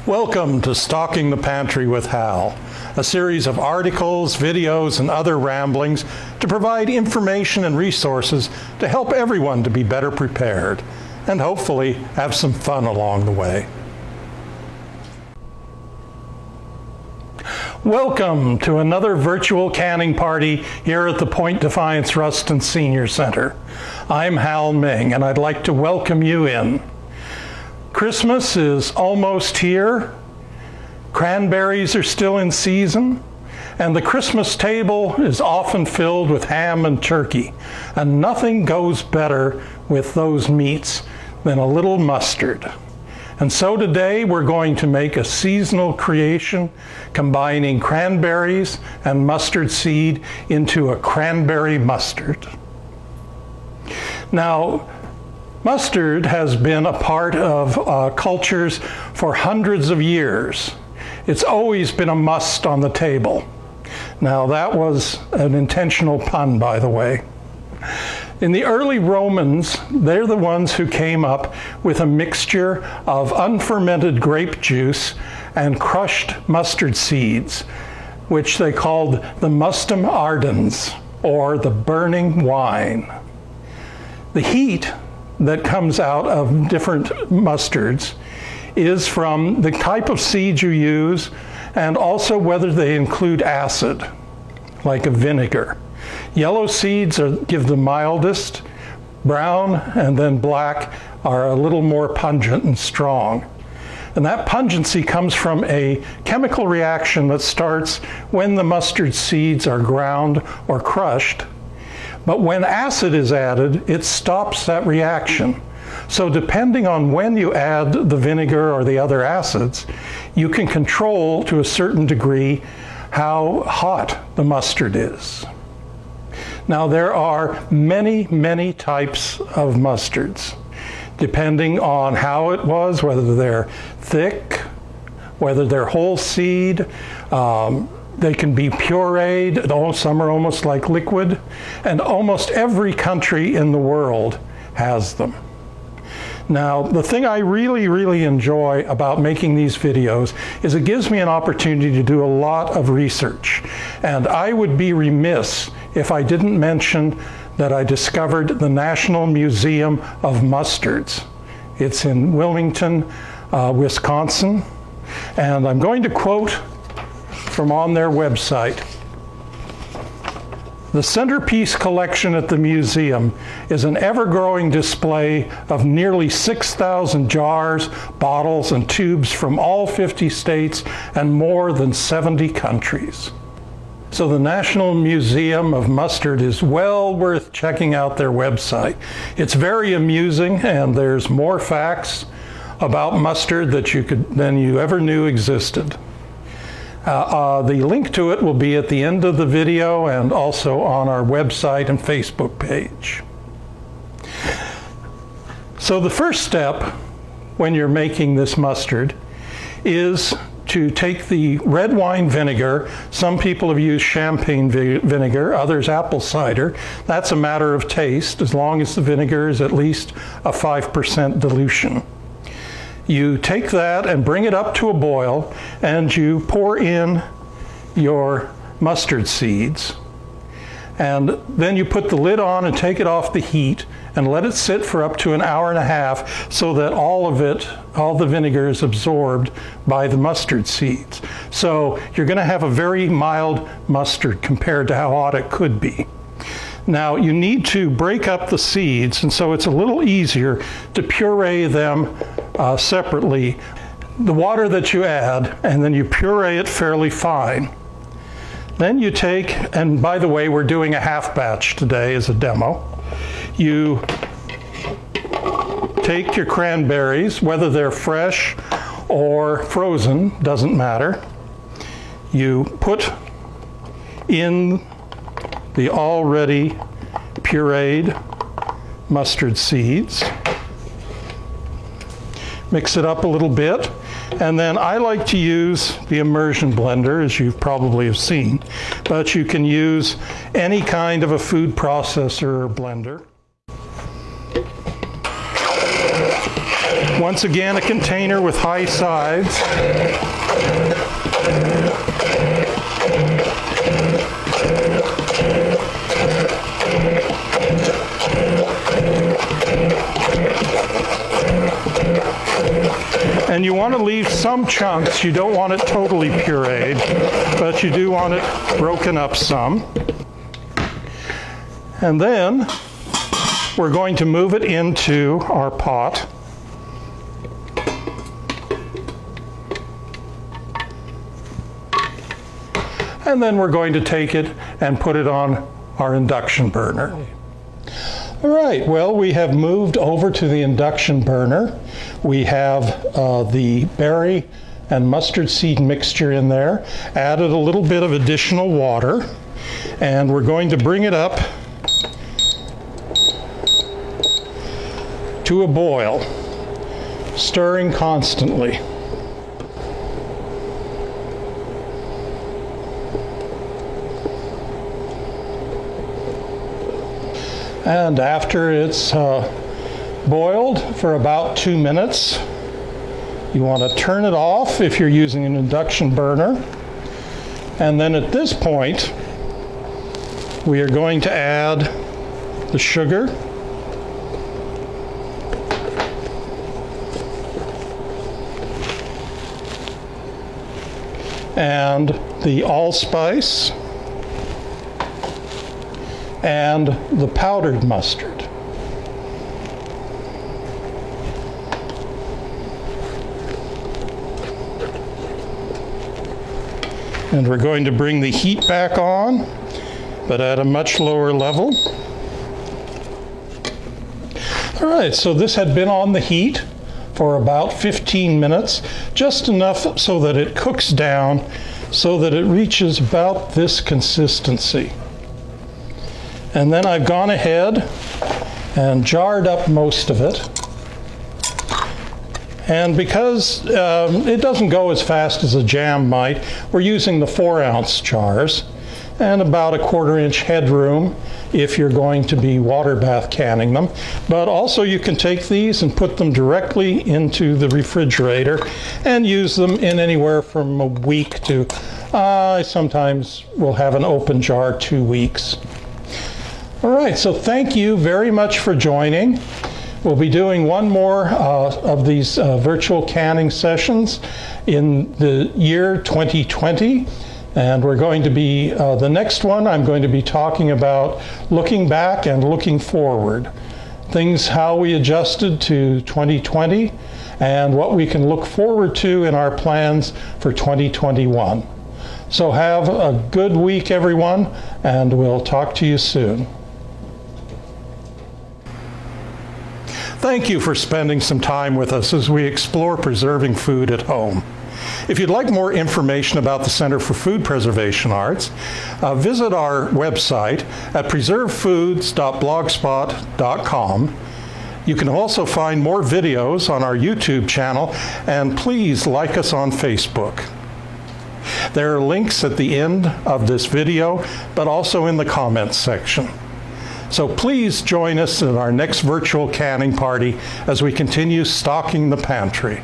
Welcome to Stalking the Pantry with Hal, a series of articles, videos, and other ramblings to provide information and resources to help everyone to be better prepared, and hopefully have some fun along the way. Welcome to another virtual canning party here at the Point Defiance Ruston Senior Center. I'm Hal Meng, and I'd like to welcome you in. Christmas is almost here, cranberries are still in season, and the Christmas table is often filled with ham and turkey, and nothing goes better with those meats than a little mustard. And so today we're going to make a seasonal creation combining cranberries and mustard seed into a cranberry mustard. Now, mustard has been a part of cultures for hundreds of years. It's always been a must on the table. Now that was an intentional pun, by the way. In the early Romans, they're the ones who came up with a mixture of unfermented grape juice and crushed mustard seeds, which they called the mustum ardens, or the burning wine. The heat that comes out of different mustards is from the type of seeds you use and also whether they include acid, like a vinegar. Yellow seeds give the mildest, brown and then black are a little more pungent and strong. And that pungency comes from a chemical reaction that starts when the mustard seeds are ground or crushed. But when acid is added, it stops that reaction. So depending on when you add the vinegar or the other acids, you can control to a certain degree how hot the mustard is. Now there are many, many types of mustards, depending on how it was, whether they're thick, whether they're whole seed, they can be pureed, some are almost like liquid, and almost every country in the world has them. Now, the thing I really enjoy about making these videos is it gives me an opportunity to do a lot of research. And I would be remiss if I didn't mention that I discovered the National Museum of Mustards. It's in Wilmington, Wisconsin, and I'm going to quote from on their website. The centerpiece collection at the museum is an ever-growing display of nearly 6,000 jars, bottles, and tubes from all 50 states and more than 70 countries. So the National Museum of Mustard is well worth checking out their website. It's very amusing, and there's more facts about mustard than you ever knew existed. The link to it will be at the end of the video and also on our website and Facebook page. So the first step when you're making this mustard is to take the red wine vinegar. Some people have used champagne vinegar, others apple cider. That's a matter of taste, as long as the vinegar is at least a 5% dilution. You take that and bring it up to a boil, and you pour in your mustard seeds. And then you put the lid on and take it off the heat and let it sit for up to an hour and a half so that all the vinegar is absorbed by the mustard seeds. So you're going to have a very mild mustard compared to how hot it could be. Now you need to break up the seeds, and so it's a little easier to puree them separately. The water that you add, and then you puree it fairly fine. Then you take, and by the way, we're doing a half batch today as a demo. You take your cranberries, whether they're fresh or frozen, doesn't matter. You put in the already pureed mustard seeds. Mix it up a little bit, and then I like to use the immersion blender, as you probably have seen, but you can use any kind of a food processor or blender. Once again, a container with high sides. And you want to leave some chunks. You don't want it totally pureed, but you do want it broken up some. And then we're going to move it into our pot. And then we're going to take it and put it on our induction burner. All right, well, we have moved over to the induction burner. We have the berry and mustard seed mixture in there, added a little bit of additional water, and we're going to bring it up to a boil, stirring constantly. And after it's boiled for about 2 minutes, you want to turn it off if you're using an induction burner. And then at this point, we are going to add the sugar. And the allspice. And the powdered mustard. And we're going to bring the heat back on, but at a much lower level. All right, so this had been on the heat for about 15 minutes, just enough so that it cooks down, so that it reaches about this consistency. And then I've gone ahead and jarred up most of it. And because it doesn't go as fast as a jam might, we're using the 4-ounce jars and about a 1/4-inch headroom if you're going to be water bath canning them. But also you can take these and put them directly into the refrigerator and use them in anywhere from a week to, I sometimes will have an open jar 2 weeks. All right, so thank you very much for joining. We'll be doing one more of these virtual canning sessions in the year 2020. And we're going to be, the next one, I'm going to be talking about looking back and looking forward. Things, how we adjusted to 2020 and what we can look forward to in our plans for 2021. So have a good week, everyone, and we'll talk to you soon. Thank you for spending some time with us as we explore preserving food at home. If you'd like more information about the Center for Food Preservation Arts, visit our website at preservefoods.blogspot.com. You can also find more videos on our YouTube channel, and please like us on Facebook. There are links at the end of this video, but also in the comments section. So please join us in our next virtual canning party as we continue stocking the pantry.